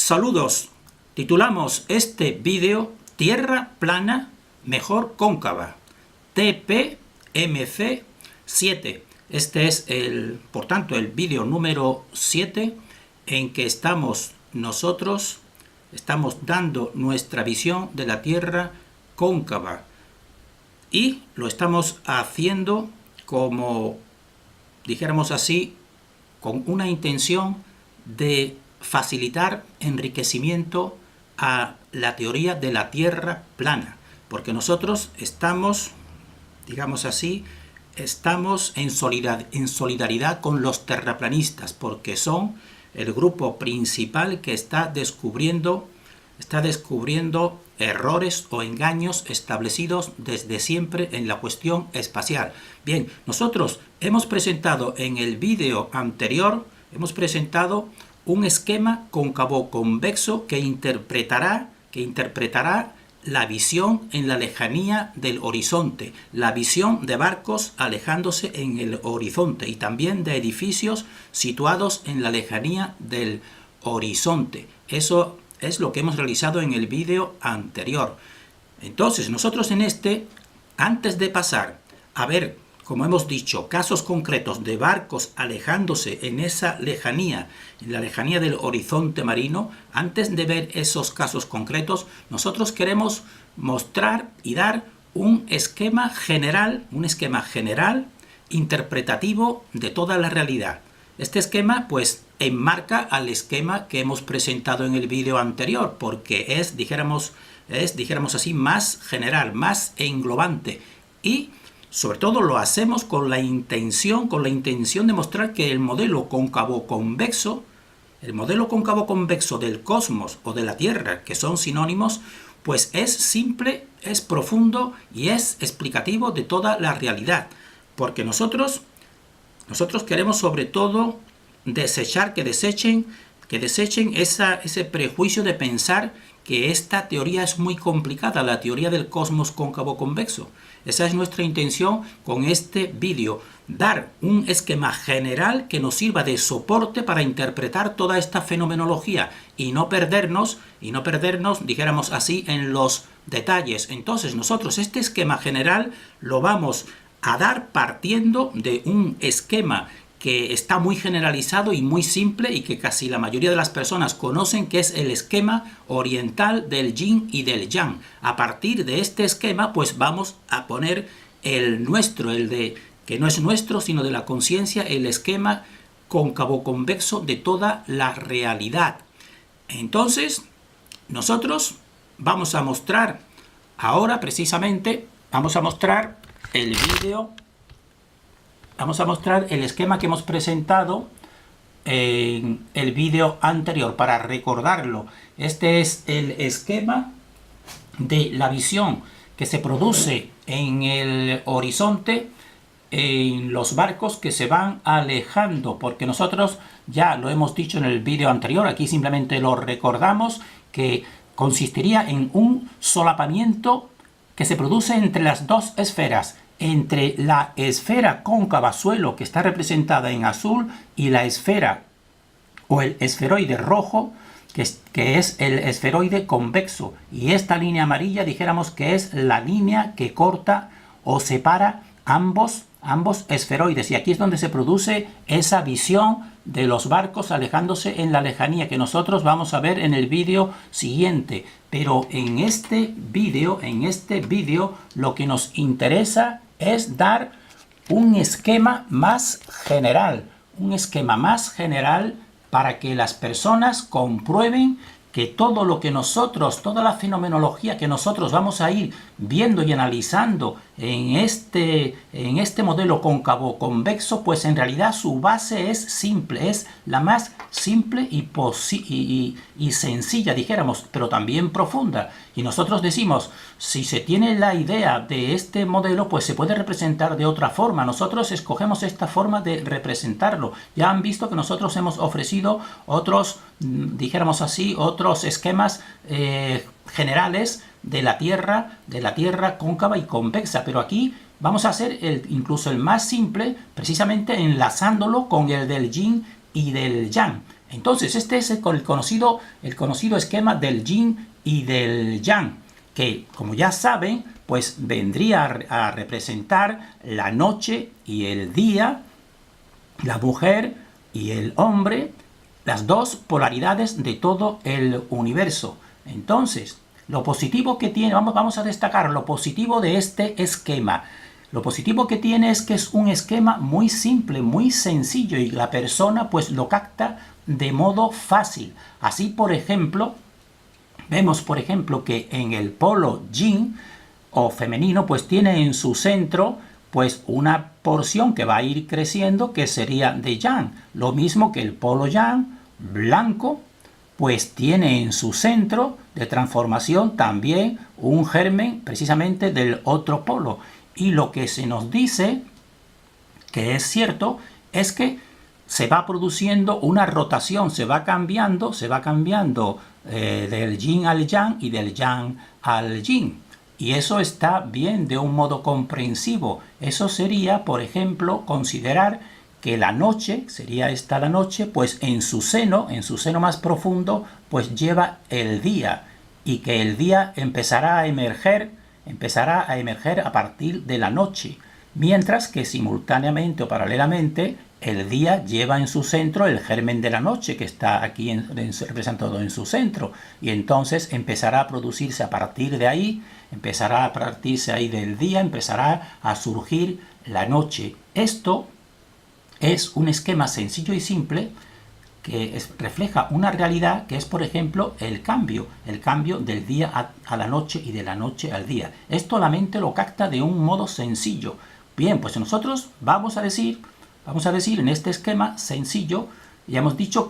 Saludos. Titulamos este vídeo Tierra plana mejor cóncava, TPMC7. Este es por tanto, el vídeo número 7 en que nosotros estamos dando nuestra visión de la Tierra cóncava. Y lo estamos haciendo como, dijéramos así, con una intención de facilitar enriquecimiento a la teoría de la Tierra plana, porque nosotros estamos, digamos así, estamos en solidaridad con los terraplanistas, porque son el grupo principal que está descubriendo errores o engaños establecidos desde siempre en la cuestión espacial. Bien, nosotros hemos presentado en el vídeo anterior, un esquema cóncavo-convexo que interpretará la visión en la lejanía del horizonte, la visión de barcos alejándose en el horizonte y también de edificios situados en la lejanía del horizonte. Eso es lo que hemos realizado en el vídeo anterior. Entonces, nosotros antes de pasar a ver, como hemos dicho, casos concretos de barcos alejándose en esa lejanía, en la lejanía del horizonte marino, antes de ver esos casos concretos, nosotros queremos mostrar y dar un esquema general interpretativo de toda la realidad. Este esquema, pues, enmarca al esquema que hemos presentado en el vídeo anterior, porque es, dijéramos así, más general, más englobante, y sobre todo lo hacemos con la intención de mostrar que el modelo cóncavo-convexo del cosmos o de la Tierra, que son sinónimos, pues es simple, es profundo y es explicativo de toda la realidad. Porque nosotros queremos sobre todo que desechen ese prejuicio de pensar que esta teoría es muy complicada, la teoría del cosmos cóncavo-convexo. Esa es nuestra intención con este vídeo, dar un esquema general que nos sirva de soporte para interpretar toda esta fenomenología y no perdernos, dijéramos así, en los detalles. Entonces nosotros este esquema general lo vamos a dar partiendo de un esquema que está muy generalizado y muy simple y que casi la mayoría de las personas conocen, que es el esquema oriental del yin y del yang. A partir de este esquema, pues vamos a poner el nuestro, que no es nuestro, sino de la conciencia, el esquema cóncavo-convexo de toda la realidad. Entonces, nosotros vamos a mostrar ahora precisamente, vamos a mostrar el esquema que hemos presentado en el vídeo anterior. Para recordarlo, este es el esquema de la visión que se produce en el horizonte en los barcos que se van alejando, porque nosotros ya lo hemos dicho en el vídeo anterior, aquí simplemente lo recordamos, que consistiría en un solapamiento que se produce entre las dos esferas, entre la esfera cóncava suelo, que está representada en azul, y la esfera o el esferoide rojo, que es el esferoide convexo. Y esta línea amarilla, dijéramos que es la línea que corta o separa ambos esferoides. Y aquí es donde se produce esa visión de los barcos alejándose en la lejanía, que nosotros vamos a ver en el vídeo siguiente. Pero en este vídeo lo que nos interesa es dar un esquema más general, para que las personas comprueben que todo lo que toda la fenomenología que nosotros vamos a ir viendo y analizando en este modelo cóncavo-convexo, pues en realidad su base es simple, es la más simple y sencilla, dijéramos, pero también profunda. Y nosotros decimos, si se tiene la idea de este modelo, pues se puede representar de otra forma. Nosotros escogemos esta forma de representarlo. Ya han visto que nosotros hemos ofrecido otros, dijéramos así, otros esquemas generales de la Tierra cóncava y convexa, pero aquí vamos a hacer incluso el más simple, precisamente enlazándolo con el del yin y del yang. Entonces, este es el conocido esquema del yin y del yang, que, como ya saben, pues vendría a representar la noche y el día, la mujer y el hombre, las dos polaridades de todo el universo. Entonces, lo positivo que tiene, vamos a destacar lo positivo de este esquema. Lo positivo que tiene es que es un esquema muy simple, muy sencillo, y la persona pues lo capta de modo fácil. Así, por ejemplo, vemos, por ejemplo, que en el polo yin o femenino, pues tiene en su centro pues una porción que va a ir creciendo, que sería de yang. Lo mismo que el polo yang, blanco, pues tiene en su centro de transformación también un germen precisamente del otro polo. Y lo que se nos dice, que es cierto, es que se va produciendo una rotación, se va cambiando del yin al yang y del yang al yin. Y eso está bien de un modo comprensivo. Eso sería, por ejemplo, considerar que la noche, sería esta la noche, pues en su seno más profundo, pues lleva el día, y que el día empezará a emerger a partir de la noche, mientras que simultáneamente o paralelamente el día lleva en su centro el germen de la noche, que está aquí representado en su centro, y entonces empezará a producirse a partir de ahí, empezará a partirse ahí del día, empezará a surgir la noche. Esto es un esquema sencillo y simple que refleja una realidad que es, por ejemplo, el cambio del día a la noche y de la noche al día. Esto la mente lo capta de un modo sencillo. Bien, pues nosotros vamos a decir en este esquema sencillo, ya hemos dicho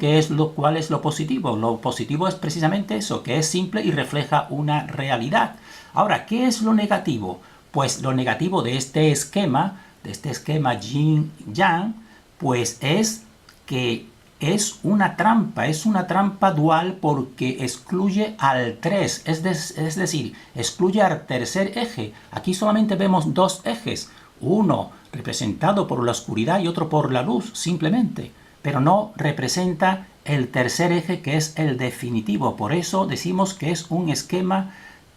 cuál es lo positivo. Lo positivo es precisamente eso, que es simple y refleja una realidad. Ahora, ¿qué es lo negativo? Pues lo negativo de este esquema yin-yang, pues es que es una trampa dual, porque excluye al 3, es decir, excluye al tercer eje. Aquí solamente vemos dos ejes, uno representado por la oscuridad y otro por la luz, simplemente, pero no representa el tercer eje, que es el definitivo. Por eso decimos que es un esquema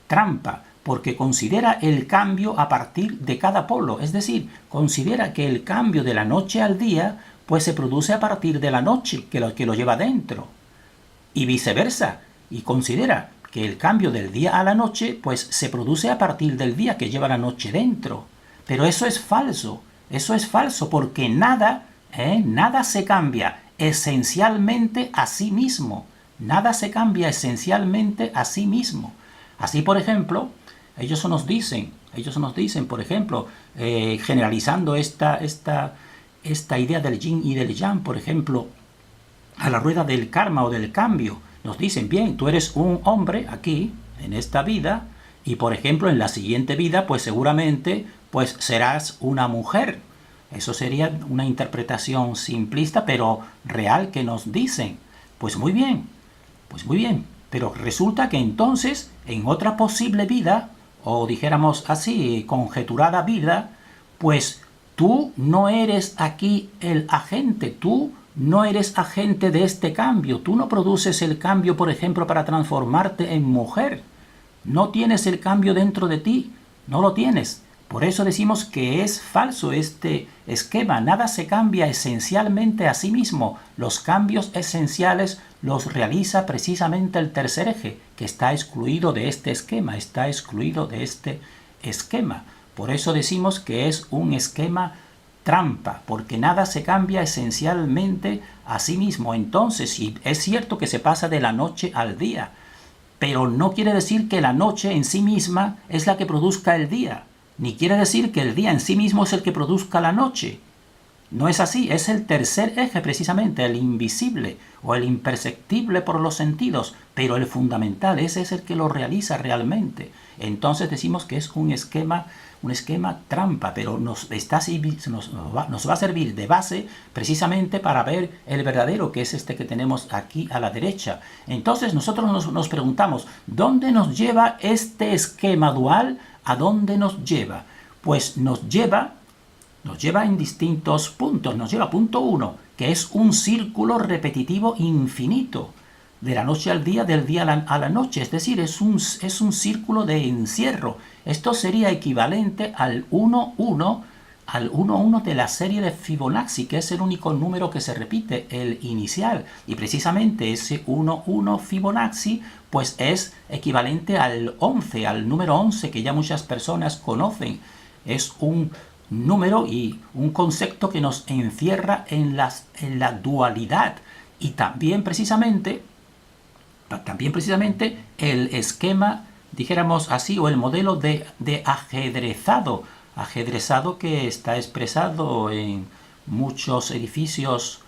trampa, porque considera el cambio a partir de cada polo, es decir, considera que el cambio de la noche al día pues se produce a partir de la noche, que lo lleva dentro, y viceversa, y considera que el cambio del día a la noche pues se produce a partir del día que lleva la noche dentro. Pero eso es falso, porque nada se cambia esencialmente a sí mismo, Así, por ejemplo, ellos nos dicen, por ejemplo, generalizando esta idea del yin y del yang, por ejemplo, a la rueda del karma o del cambio, nos dicen, bien, tú eres un hombre aquí, en esta vida, y por ejemplo, en la siguiente vida, pues seguramente, pues serás una mujer. Eso sería una interpretación simplista, pero real, que nos dicen. Pues muy bien, pero resulta que entonces, en otra posible vida, o dijéramos así, conjeturada vida, pues tú no eres aquí el agente, tú no eres agente de este cambio, tú no produces el cambio, por ejemplo, para transformarte en mujer, no tienes el cambio dentro de ti, no lo tienes. Por eso decimos que es falso este esquema, nada se cambia esencialmente a sí mismo, los cambios esenciales los realiza precisamente el tercer eje, que está excluido de este esquema, Por eso decimos que es un esquema trampa, porque nada se cambia esencialmente a sí mismo. Entonces, sí, es cierto que se pasa de la noche al día, pero no quiere decir que la noche en sí misma es la que produzca el día, ni quiere decir que el día en sí mismo es el que produzca la noche. No es así, es el tercer eje precisamente, el invisible o el imperceptible por los sentidos, pero el fundamental, ese es el que lo realiza realmente. Entonces decimos que es un esquema trampa, pero nos va a servir de base precisamente para ver el verdadero, que es este que tenemos aquí a la derecha. Entonces nosotros nos preguntamos, ¿dónde nos lleva este esquema dual? ¿A dónde nos lleva? Pues nos lleva en distintos puntos. Nos lleva, punto 1, que es un círculo repetitivo infinito, de la noche al día, del día a la noche, es decir, es un círculo de encierro. Esto sería equivalente al 1-1, al 1-1 de la serie de Fibonacci, que es el único número que se repite, el inicial. Y precisamente ese 1-1 Fibonacci pues es equivalente al 11, al número 11, que ya muchas personas conocen. Es un número y un concepto que nos encierra en la dualidad. Y también precisamente el esquema, dijéramos así, o el modelo de ajedrezado que está expresado en muchos edificios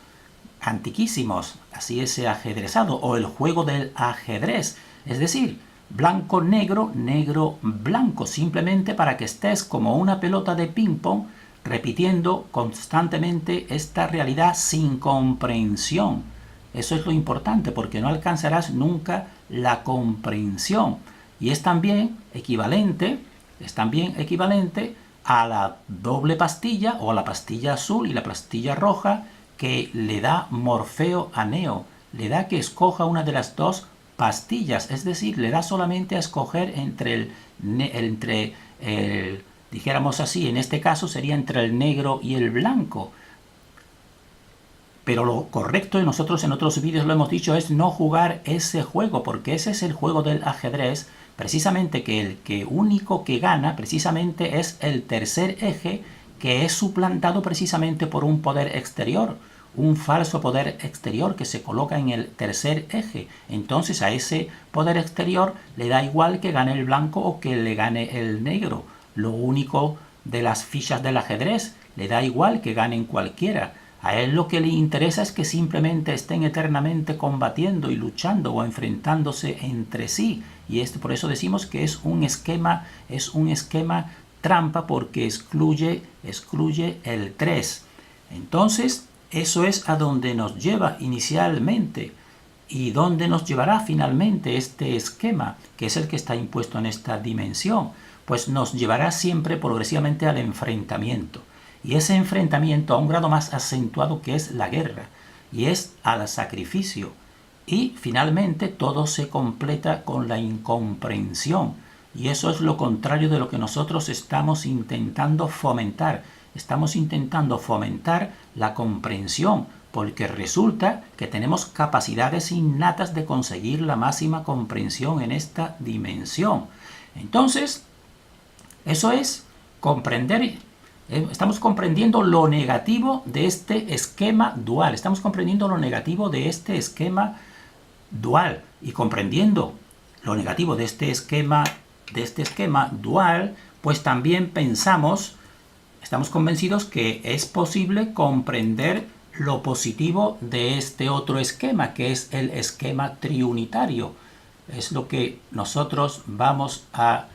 antiquísimos, así ese ajedrezado, o el juego del ajedrez, es decir, blanco, negro, negro, blanco, simplemente para que estés como una pelota de ping-pong repitiendo constantemente esta realidad sin comprensión. Eso es lo importante, porque no alcanzarás nunca la comprensión. Y es también equivalente a la doble pastilla, o a la pastilla azul y la pastilla roja, que le da Morfeo a Neo. Le da que escoja una de las dos pastillas, es decir, le da solamente a escoger entre dijéramos así, en este caso sería entre el negro y el blanco. Pero lo correcto, y nosotros en otros vídeos lo hemos dicho, es no jugar ese juego, porque ese es el juego del ajedrez, precisamente que el único que gana precisamente es el tercer eje, que es suplantado precisamente por un poder exterior, un falso poder exterior que se coloca en el tercer eje. Entonces a ese poder exterior le da igual que gane el blanco o que le gane el negro. Lo único de las fichas del ajedrez, le da igual que ganen cualquiera. A él lo que le interesa es que simplemente estén eternamente combatiendo y luchando o enfrentándose entre sí. Y por eso decimos que es un esquema trampa, porque excluye el 3. Entonces, eso es a donde nos lleva inicialmente. ¿Y dónde nos llevará finalmente este esquema, que es el que está impuesto en esta dimensión? Pues nos llevará siempre progresivamente al enfrentamiento. Y ese enfrentamiento a un grado más acentuado, que es la guerra, y es al sacrificio. Y finalmente todo se completa con la incomprensión. Y eso es lo contrario de lo que nosotros estamos intentando fomentar. Estamos intentando fomentar la comprensión, porque resulta que tenemos capacidades innatas de conseguir la máxima comprensión en esta dimensión. Entonces, eso es comprender. Estamos comprendiendo lo negativo de este esquema dual. Estamos comprendiendo lo negativo de este esquema dual. Y comprendiendo lo negativo de este esquema dual, pues también estamos convencidos que es posible comprender lo positivo de este otro esquema, que es el esquema triunitario. Es lo que nosotros vamos a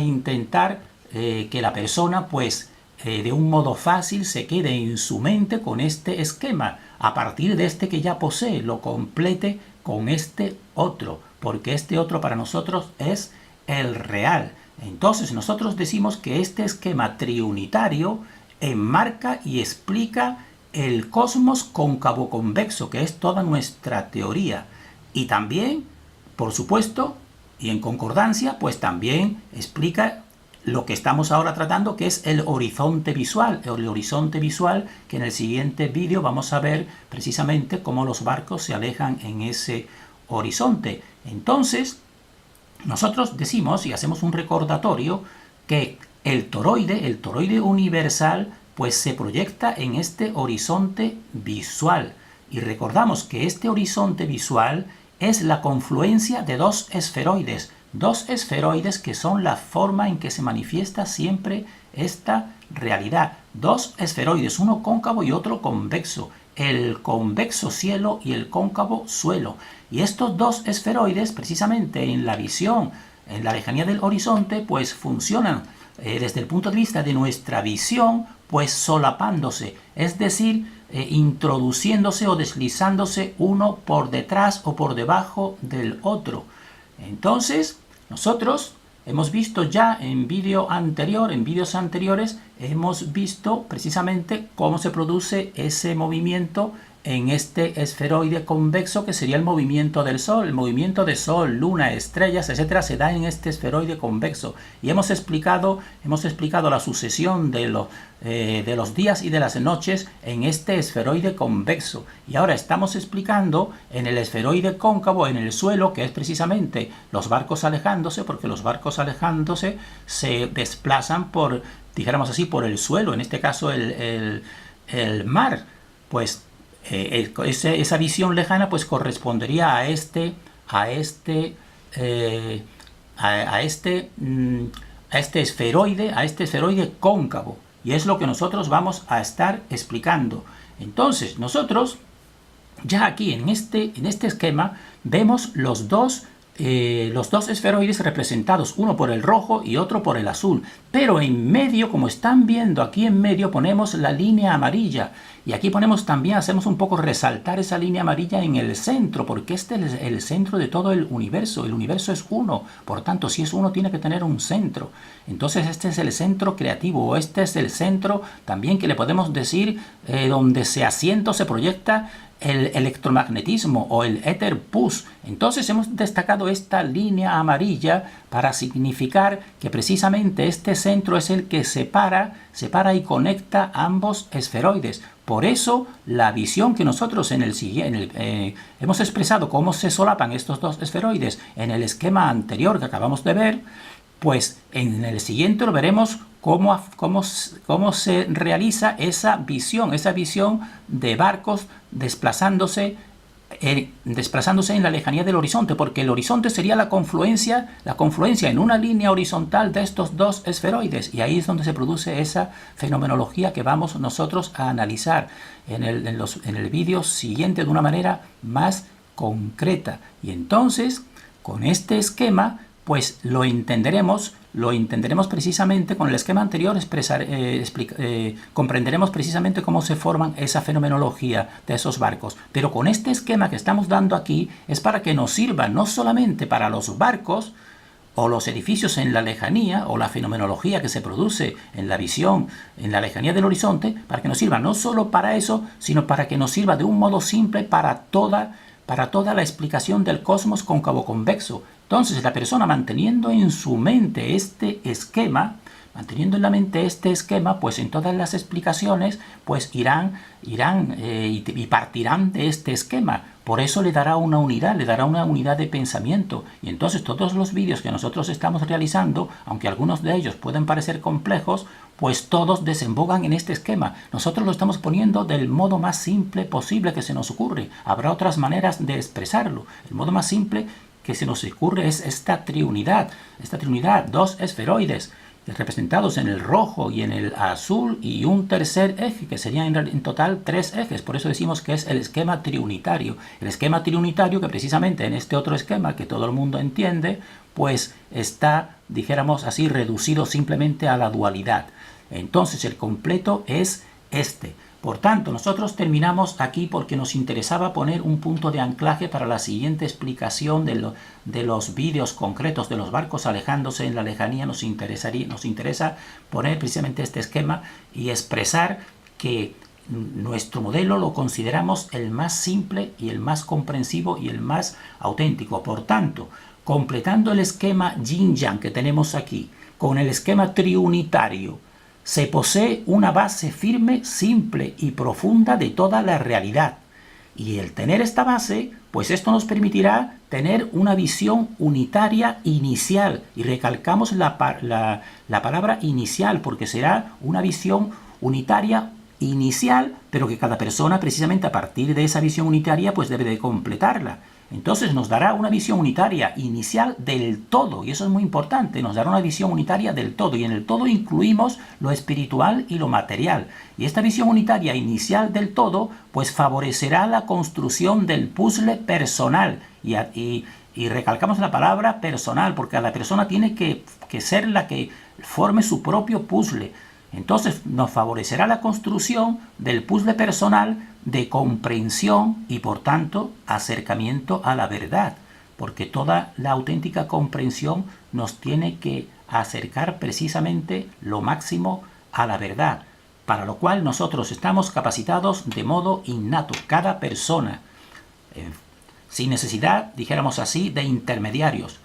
intentar que la persona, pues, de un modo fácil se quede en su mente con este esquema. A partir de este que ya posee, lo complete con este otro, porque este otro para nosotros es el real. Entonces nosotros decimos que este esquema triunitario enmarca y explica el cosmos cóncavo-convexo, que es toda nuestra teoría. Y también, por supuesto, y en concordancia, pues también explica lo que estamos ahora tratando, que es el horizonte visual. El horizonte visual, que en el siguiente vídeo vamos a ver precisamente cómo los barcos se alejan en ese horizonte. Entonces, nosotros decimos y hacemos un recordatorio que el toroide universal, pues se proyecta en este horizonte visual. Y recordamos que este horizonte visual es la confluencia de dos esferoides que son la forma en que se manifiesta siempre esta realidad. Dos esferoides, uno cóncavo y otro convexo. El convexo cielo y el cóncavo suelo. Y estos dos esferoides, precisamente en la visión, en la lejanía del horizonte, pues funcionan desde el punto de vista de nuestra visión, pues solapándose, es decir, introduciéndose o deslizándose uno por detrás o por debajo del otro. Entonces, nosotros hemos visto ya en vídeos anteriores, hemos visto precisamente cómo se produce ese movimiento en este esferoide convexo, que sería el movimiento del Sol. El movimiento de Sol, Luna, estrellas, etcétera, se da en este esferoide convexo. Y hemos explicado la sucesión de los días y de las noches en este esferoide convexo. Y ahora estamos explicando en el esferoide cóncavo, en el suelo, que es precisamente los barcos alejándose, porque los barcos alejándose se desplazan por, dijéramos así, por el suelo, en este caso el mar. Pues esa visión lejana pues correspondería a este esferoide cóncavo, y es lo que nosotros vamos a estar explicando. Entonces nosotros ya aquí en este esquema vemos los dos esferoides representados, uno por el rojo y otro por el azul, pero en medio, como están viendo aquí en medio, ponemos la línea amarilla, y aquí ponemos también, hacemos un poco resaltar esa línea amarilla en el centro, porque este es el centro de todo el universo es uno, por tanto si es uno tiene que tener un centro. Entonces este es el centro creativo, o este es el centro también que le podemos decir donde se asienta o se proyecta el electromagnetismo o el éter pus. Entonces hemos destacado esta línea amarilla para significar que precisamente este centro es el que separa y conecta ambos esferoides. Por eso la visión que nosotros hemos expresado cómo se solapan estos dos esferoides en el esquema anterior que acabamos de ver, pues en el siguiente lo veremos cómo se realiza esa visión de barcos desplazándose en la lejanía del horizonte, porque el horizonte sería la confluencia en una línea horizontal de estos dos esferoides, y ahí es donde se produce esa fenomenología que vamos nosotros a analizar en el vídeo siguiente de una manera más concreta. Y entonces, con este esquema, pues lo entenderemos precisamente con el esquema anterior, comprenderemos precisamente cómo se forman esa fenomenología de esos barcos. Pero con este esquema que estamos dando aquí es para que nos sirva no solamente para los barcos o los edificios en la lejanía, o la fenomenología que se produce en la visión en la lejanía del horizonte, para que nos sirva no solo para eso, sino para que nos sirva de un modo simple para toda la explicación del cosmos cóncavo-convexo. Entonces la persona manteniendo en su mente este esquema, pues en todas las explicaciones pues irán y partirán de este esquema. Por eso le dará una unidad de pensamiento. Y entonces todos los vídeos que nosotros estamos realizando, aunque algunos de ellos pueden parecer complejos, pues todos desembocan en este esquema. Nosotros lo estamos poniendo del modo más simple posible que se nos ocurre. Habrá otras maneras de expresarlo. El modo más simple que se nos ocurre es esta triunidad, dos esferoides representados en el rojo y en el azul, y un tercer eje, que serían en total 3 ejes. Por eso decimos que es el esquema triunitario. El esquema triunitario que precisamente en este otro esquema que todo el mundo entiende, pues está, dijéramos así, reducido simplemente a la dualidad. Entonces el completo es este. Por tanto, nosotros terminamos aquí porque nos interesaba poner un punto de anclaje para la siguiente explicación de los vídeos concretos de los barcos alejándose en la lejanía. Nos interesa poner precisamente este esquema y expresar que nuestro modelo lo consideramos el más simple y el más comprensivo y el más auténtico. Por tanto, completando el esquema yin-yang que tenemos aquí con el esquema triunitario, se posee una base firme, simple y profunda de toda la realidad. Y el tener esta base, pues esto nos permitirá tener una visión unitaria inicial. Y recalcamos la palabra inicial, porque será una visión unitaria inicial, pero que cada persona precisamente a partir de esa visión unitaria pues debe de completarla. Entonces nos dará una visión unitaria inicial del todo, y eso es muy importante, nos dará una visión unitaria del todo, y en el todo incluimos lo espiritual y lo material. Y esta visión unitaria inicial del todo, pues favorecerá la construcción del puzzle personal, y recalcamos la palabra personal, porque cada persona tiene que ser la que forme su propio puzzle. Entonces nos favorecerá la construcción del puzzle personal de comprensión y por tanto acercamiento a la verdad. porque toda la auténtica comprensión nos tiene que acercar precisamente lo máximo a la verdad, para lo cual nosotros estamos capacitados de modo innato, cada persona, sin necesidad, dijéramos así, de intermediarios.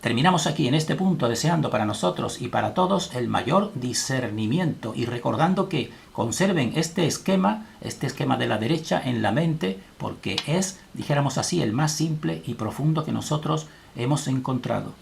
Terminamos aquí en este punto deseando para nosotros y para todos el mayor discernimiento y recordando que conserven este esquema de la derecha en la mente, porque es, dijéramos así, el más simple y profundo que nosotros hemos encontrado.